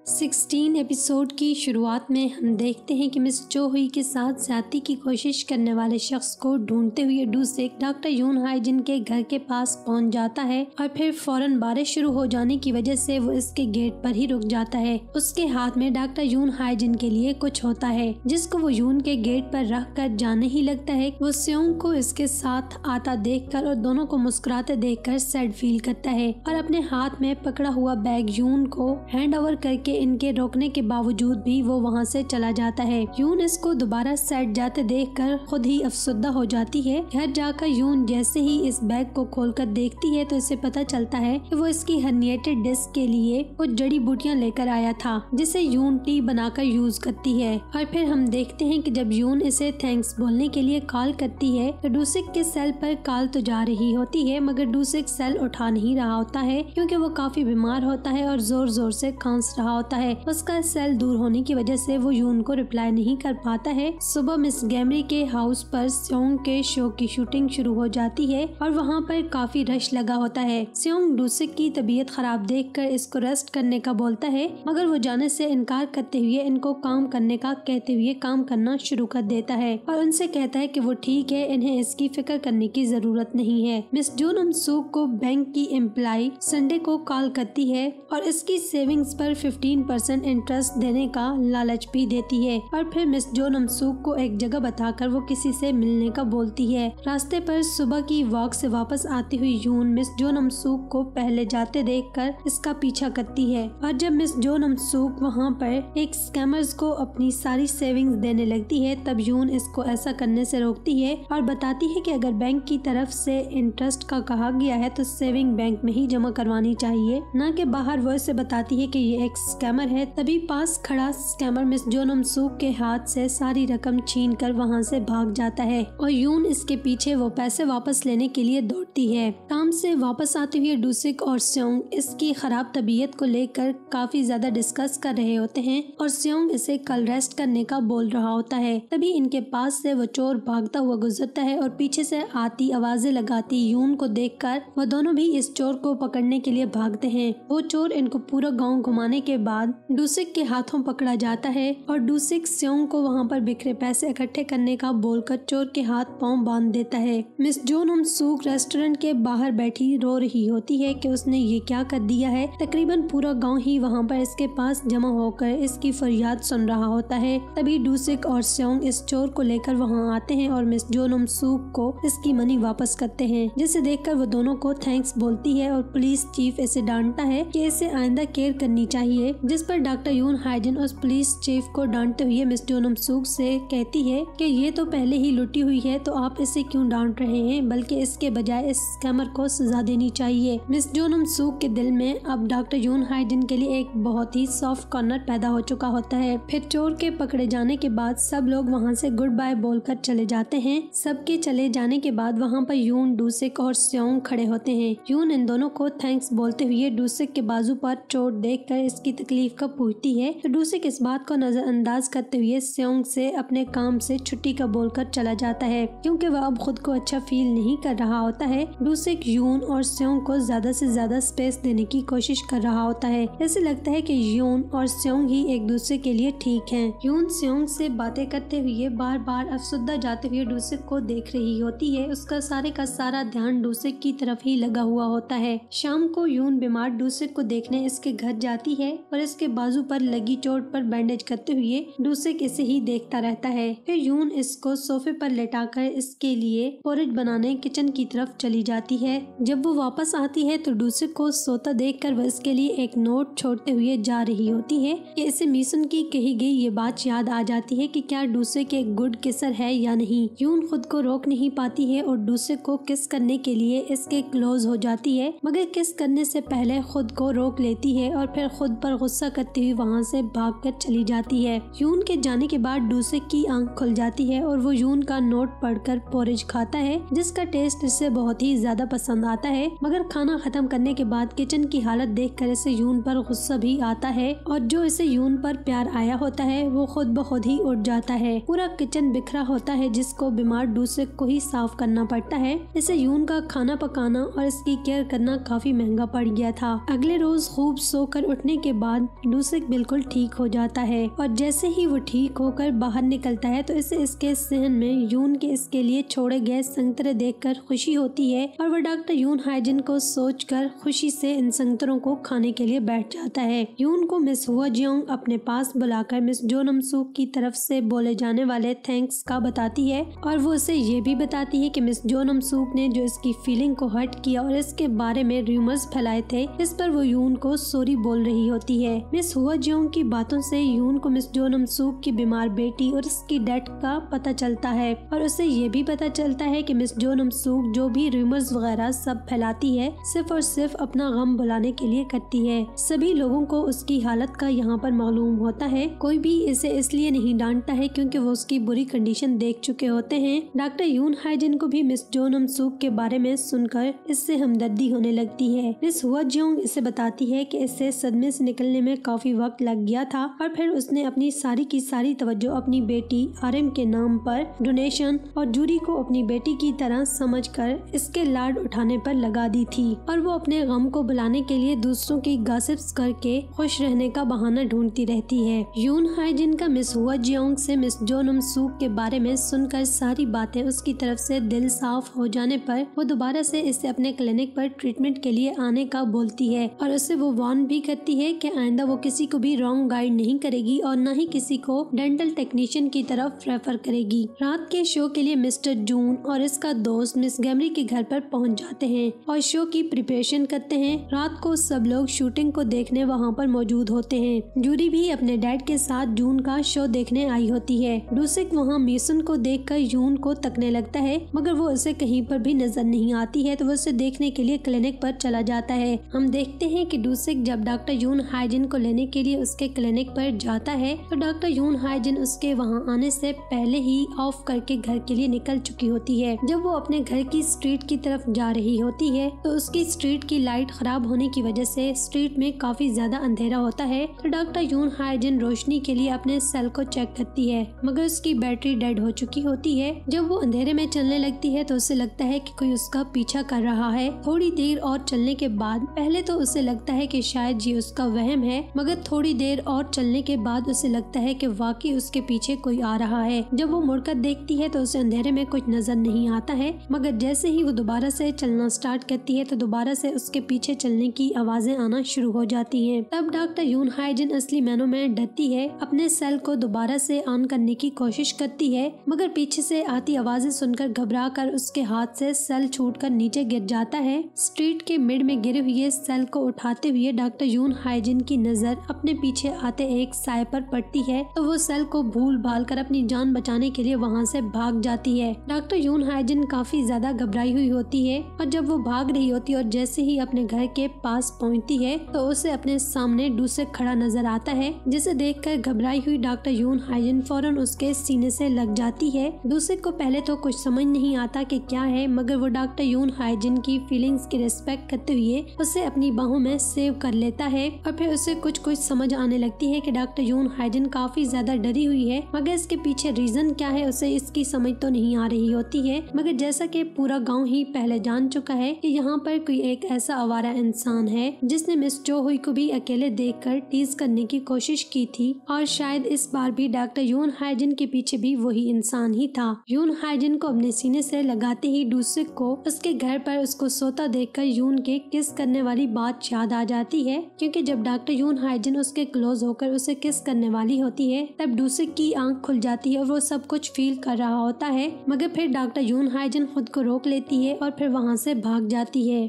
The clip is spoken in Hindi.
16 एपिसोड की शुरुआत में हम देखते हैं कि मिस जो हुई के साथ ज्यादती की कोशिश करने वाले शख्स को ढूंढते हुए डूसिक डॉक्टर यून हाइजिन के घर के पास पहुंच जाता है और फिर फौरन बारिश शुरू हो जाने की वजह से वो इसके गेट पर ही रुक जाता है। उसके हाथ में डॉक्टर यून हाइजिन के लिए कुछ होता है जिसको वो यून के गेट पर रख कर जाने ही लगता है। वो स्योंग को इसके साथ आता देखकर और दोनों को मुस्कुराते देखकर सैड फील करता है और अपने हाथ में पकड़ा हुआ बैग यून को हैंड ओवर करके इनके रोकने के बावजूद भी वो वहाँ से चला जाता है। यून इसको दोबारा सेट जाते देखकर खुद ही अफसुद्दा हो जाती है। घर जाकर यून जैसे ही इस बैग को खोलकर देखती है तो इसे पता चलता है कि वो इसकी हर्निएटेड डिस्क के लिए कुछ जड़ी बूटियां लेकर आया था जिसे यून टी बनाकर यूज करती है। और फिर हम देखते हैं कि जब यून इसे थैंक्स बोलने के लिए कॉल करती है तो डूसिक के सेल पर कॉल तो जा रही होती है मगर डूसिक सेल उठा नहीं रहा होता है क्योंकि वो काफी बीमार होता है और जोर जोर से खांस रहा होता है। उसका सेल दूर होने की वजह से वो यून को रिप्लाई नहीं कर पाता है। सुबह मिस गैमरी के हाउस पर स्योंग के शो की शूटिंग शुरू हो जाती है और वहाँ पर काफी रश लगा होता है। स्योंग डूसिक की तबीयत खराब देखकर इसको रेस्ट करने का बोलता है मगर वो जाने से इनकार करते हुए इनको काम करने का कहते हुए काम करना शुरू कर देता है और उनसे कहता है कि वो ठीक है, इन्हें इसकी फिक्र करने की जरूरत नहीं है। मिस जो नम सूक को बैंक की एम्प्लॉय संडे को कॉल करती है और इसकी सेविंग्स पर 15% इंटरेस्ट देने का लालच भी देती है और फिर मिस जो नम सूक को एक जगह बताकर वो किसी से मिलने का बोलती है। रास्ते पर सुबह की वॉक से वापस आती हुई यून मिस जो नम सूक को पहले जाते देखकर इसका पीछा करती है और जब मिस जो नम सूक वहाँ पर एक स्कैमर्स को अपनी सारी सेविंग्स देने लगती है तब यून इसको ऐसा करने से रोकती है और बताती है कि अगर बैंक की तरफ से इंटरेस्ट का कहा गया है तो सेविंग बैंक में ही जमा करवानी चाहिए, न कि बाहर। वो इसे बताती है कि ये एक स्कैमर है। तभी पास खड़ा स्कैमर मिस जो नम सूक के हाथ से सारी रकम छीन कर वहाँ से भाग जाता है और यून इसके पीछे वो पैसे वापस लेने के लिए दौड़ती है। काम से वापस आते हुए डूसिक और स्योंग इसकी खराब तबीयत को लेकर काफी ज्यादा डिस्कस कर रहे होते हैं और स्योंग इसे कल रेस्ट करने का बोल रहा होता है। तभी इनके पास से वो चोर भागता हुआ गुजरता है और पीछे से आती आवाजें लगाती यून को देखकर वो दोनों भी इस चोर को पकड़ने के लिए भागते हैं। वो चोर इनको पूरा गांव घुमाने के बाद डूसिक के हाथों पकड़ा जाता है और डूसिक स्योंग को वहाँ पर बिखरे पैसे इकट्ठे करने का बोलकर चोर के हाथ पांव बांध देता है। मिस जो नम सूक रेस्टोरेंट के बाहर बैठी रो रही होती है कि उसने ये क्या कर दिया है। तकरीबन पूरा गांव ही वहाँ पर इसके पास जमा होकर इसकी फरियाद सुन रहा होता है। तभी डूसिक और स्योंग इस चोर को लेकर वहाँ आते हैं और मिस जो नम सूक को इसकी मनी वापस करते हैं जिसे देखकर वो दोनों को थैंक्स बोलती है और पुलिस चीफ इसे डांटता है कि इसे आइंदा केयर करनी चाहिए, जिस पर डॉक्टर यून हाइजिन उस पुलिस चीफ को डांटते हुए मिस जो नम सूक से कहती है कि ये तो पहले ही लुटी हुई है तो आप इसे क्यों डांट रहे हैं, बल्कि इसके बजाय इस स्कैमर को सजा देनी चाहिए। मिस जो नम सूक के दिल में अब डॉक्टर यून हाइजिन के लिए एक बहुत ही सॉफ्ट कॉर्नर पैदा हो चुका होता है। फिर चोर के पकड़े जाने के बाद सब लोग वहाँ से गुड बाय बोलकर चले जाते हैं। सबके चले जाने के बाद वहाँ पर यून, डूसिक और स्योंग खड़े होते हैं। यून इन दोनों को थैंक्स बोलते हुए डूसिक के बाजू पर चोट देखकर इसकी तकलीफ का पूछती है तो डूसिक इस बात को नजरअंदाज करते हुए स्योंग से अपने काम से छुट्टी का बोलकर चला जाता है क्योंकि वह अब खुद को अच्छा फील नहीं कर रहा होता है। डूसिक यून और स्योंग को ज्यादा से ज्यादा स्पेस देने की कोशिश कर रहा होता है। ऐसे लगता है कि यून और स्योंग ही एक दूसरे के लिए ठीक हैं। यून स्योंग से बातें करते हुए बार बार अफसुद्दा जाते हुए डूसिक को देख रही होती है। उसका सारे का सारा ध्यान डूसिक की तरफ ही लगा हुआ होता है। शाम को यून बीमार डूसिक को देखने इसके घर जाती है और इसके बाजू पर लगी चोट पर बैंडेज करते हुए डूसिक इसे ही देखता रहता है। फिर यून इसको सोफे पर लेटाकर इसके लिए पोरिज बनाने किचन की तरफ चली जाती है। जब वो वापस आती है तो डूसिक को सोता देखकर वह इसके लिए एक नोट छोड़ते हुए जा रही होती है कि इसे मिशन की कही गई ये बात याद आ जाती है कि क्या डूसिक एक गुड किसर है या नहीं। यून खुद को रोक नहीं पाती है और डूसिक को किस करने के लिए इसके क्लोज हो जाती है मगर किस करने से पहले खुद को रोक लेती है और फिर खुद पर गुस्सा करती हुई वहाँ से भागकर चली जाती है। यून के जाने के बाद डूसिक की आंख खुल जाती है और वो यून का नोट पढ़कर पोरिज खाता है जिसका टेस्ट इसे बहुत ही ज्यादा पसंद आता है। मगर खाना खत्म करने के बाद किचन की हालत देखकर इसे यून पर गुस्सा भी आता है और जो इसे यून पर प्यार आया होता है वो खुद ब खुद ही उठ जाता है। पूरा किचन बिखरा होता है जिसको बीमार डूसिक को ही साफ करना पड़ता है। इसे यून का खाना पकाना और इसकी केयर करना काफी महंगा पड़ गया था। अगले रोज खूब सोकर उठने के बाद बाद डूसिक बिल्कुल ठीक हो जाता है और जैसे ही वो ठीक होकर बाहर निकलता है तो इसे इसके सहन में यून के इसके लिए छोड़े गए संतरे देखकर खुशी होती है और वो डॉक्टर यून हाइजिन को सोचकर खुशी से इन संतरों को खाने के लिए बैठ जाता है। यून को मिस हुआ जियोंग अपने पास बुलाकर मिस जो नम सूक की तरफ से बोले जाने वाले थैंक्स का बताती है और वो उसे ये भी बताती है कि मिस जो नम सूक ने जो इसकी फीलिंग को हर्ट किया और इसके बारे में रूमर्स फैलाए थे, इस पर वो यून को सॉरी बोल रही होती है। मिस हुआ जियोंग की बातों से यून को मिस जो नम सूक की बीमार बेटी और इसकी डेथ का पता चलता है और उसे ये भी पता चलता है कि मिस जो नम सूक जो भी रूमर्स वगैरह सब फैलाती है सिर्फ और सिर्फ अपना गम भुलाने के लिए करती है। सभी लोगों को उसकी हालत का यहाँ पर मालूम होता है। कोई भी इसे इसलिए नहीं डांटता है क्योंकि वो उसकी बुरी कंडीशन देख चुके होते हैं। डॉक्टर यून हाइजिन को भी मिस जो नम सूक के बारे में सुनकर इससे हमदर्दी होने लगती है। मिस हुआ जियोंग इसे बताती है कि इससे सदमे से निकलने में काफी वक्त लग गया था और फिर उसने अपनी सारी की सारी तवज्जो अपनी बेटी आरएम के नाम पर डोनेशन और जूरी को अपनी बेटी की तरह समझकर इसके लाड उठाने पर लगा दी थी और वो अपने गम को भुलाने के लिए दूसरों की गॉसिप्स करके खुश रहने का बहाना ढूंढती रहती है। यून हाइजिन का मिस हुआ जियोंग से मिस जो नम सूक के बारे में सुनकर सारी बातें उसकी तरफ से दिल साफ हो जाने पर वो दोबारा से इसे अपने क्लिनिक पर ट्रीटमेंट के लिए आने का बोलती है और उससे वो वार्न भी करती है कि आइंदा वो किसी को भी रॉन्ग गाइड नहीं करेगी और न ही किसी को डेंटल टेक्नीशियन की तरफ रेफर करेगी। रात के शो के लिए मिस्टर जून और इसका दोस्त मिस गैमरी के घर पर पहुंच जाते हैं और शो की प्रिपरेशन करते हैं। रात को सब लोग शूटिंग को देखने वहां पर मौजूद होते हैं। जूरी भी अपने डैड के साथ जून का शो देखने आई होती है। डूसिक वहां मेसन को देखकर यून को तकने लगता है मगर वो उसे कहीं पर भी नजर नहीं आती है तो वो उसे देखने के लिए क्लिनिक पर चला जाता है। हम देखते हैं कि डूसिक जब डॉक्टर यून हाइजिन को लेने के लिए उसके क्लिनिक पर जाता है तो डॉक्टर यून हाइजिन उसके वहां आने से पहले ही ऑफ करके घर के लिए निकल चुकी होती है। जब वो अपने घर की स्ट्रीट की तरफ जा रही होती है तो उसकी स्ट्रीट की लाइट खराब होने की वजह से स्ट्रीट में काफी ज्यादा अंधेरा होता है तो डॉक्टर यून हाइजिन रोशनी के लिए अपने सेल को चेक करती है मगर उसकी बैटरी डेड हो चुकी होती है। जब वो अंधेरे में चलने लगती है तो उसे लगता है कि कोई उसका पीछा कर रहा है। थोड़ी देर और चलने के बाद पहले तो उसे लगता है कि शायद ये उसका वहम है मगर थोड़ी देर और चलने के बाद उसे लगता है कि वाकई उसके पीछे कोई आ रहा है। जब वो मुड़कर देखती है तो उसे अंधेरे में कुछ नजर नहीं आता है मगर जैसे ही वो दोबारा से चलना स्टार्ट करती है तो दोबारा से उसके पीछे चलने की आवाजें आना शुरू हो जाती हैं। तब डॉक्टर यून हाइजिन असली मैनों में डरती है, अपने सेल को दोबारा से ऑन करने की कोशिश करती है मगर पीछे से आती आवाजें सुनकर घबरा कर उसके हाथ से सेल छूटकर नीचे गिर जाता है। स्ट्रीट के मिड में गिरे हुए सेल को उठाते हुए डॉक्टर यून हाइजिन की नजर अपने पीछे आते एक साए पर पड़ती है तो वो सेल को भूल भाल कर अपनी जान बचाने के लिए वहाँ से भाग जाती है। डॉक्टर यून हाइजिन काफी ज्यादा घबराई हुई होती है और जब वो भाग रही होती है और जैसे ही अपने घर के पास पहुँचती है तो उसे अपने सामने डूसिक खड़ा नजर आता है जिसे देखकर घबराई हुई डॉक्टर यून हाइजिन फौरन उसके सीने से लग जाती है। डूसिक को पहले तो कुछ समझ नहीं आता कि क्या है मगर वो डॉक्टर यून हाइजिन की फीलिंग्स की रिस्पेक्ट करते हुए उसे अपनी बाहों में सेव कर लेता है और फिर उसे कुछ समझ आने लगती है कि डॉक्टर यून हाइजिन काफी ज्यादा डरी हुई है मगर इसके पीछे रीजन क्या है उसे इसकी समझ तो नहीं आ रही होती है। मगर जैसा कि पूरा गांव ही पहले जान चुका है कि यहाँ पर कोई एक ऐसा आवारा इंसान है जिसने मिस जो हुई को भी अकेले देखकर टीज करने की कोशिश की थी और शायद इस बार भी डॉक्टर यून हाइजिन के पीछे भी वही इंसान ही था। यून हाइजिन को अपने सीने से लगाते ही डूसिक को उसके घर पर उसको सोता देखकर यून के किस करने वाली बात याद आ जाती है क्योंकि जब डॉक्टर यून हाइजिन उसके क्लोज होकर उसे किस करने वाली होती है तब डूसिक की आंख खुल जाती है और वो सब कुछ फील कर रहा होता है मगर फिर डॉक्टर यून हाइजिन खुद को रोक लेती है और फिर वहाँ से भाग जाती है।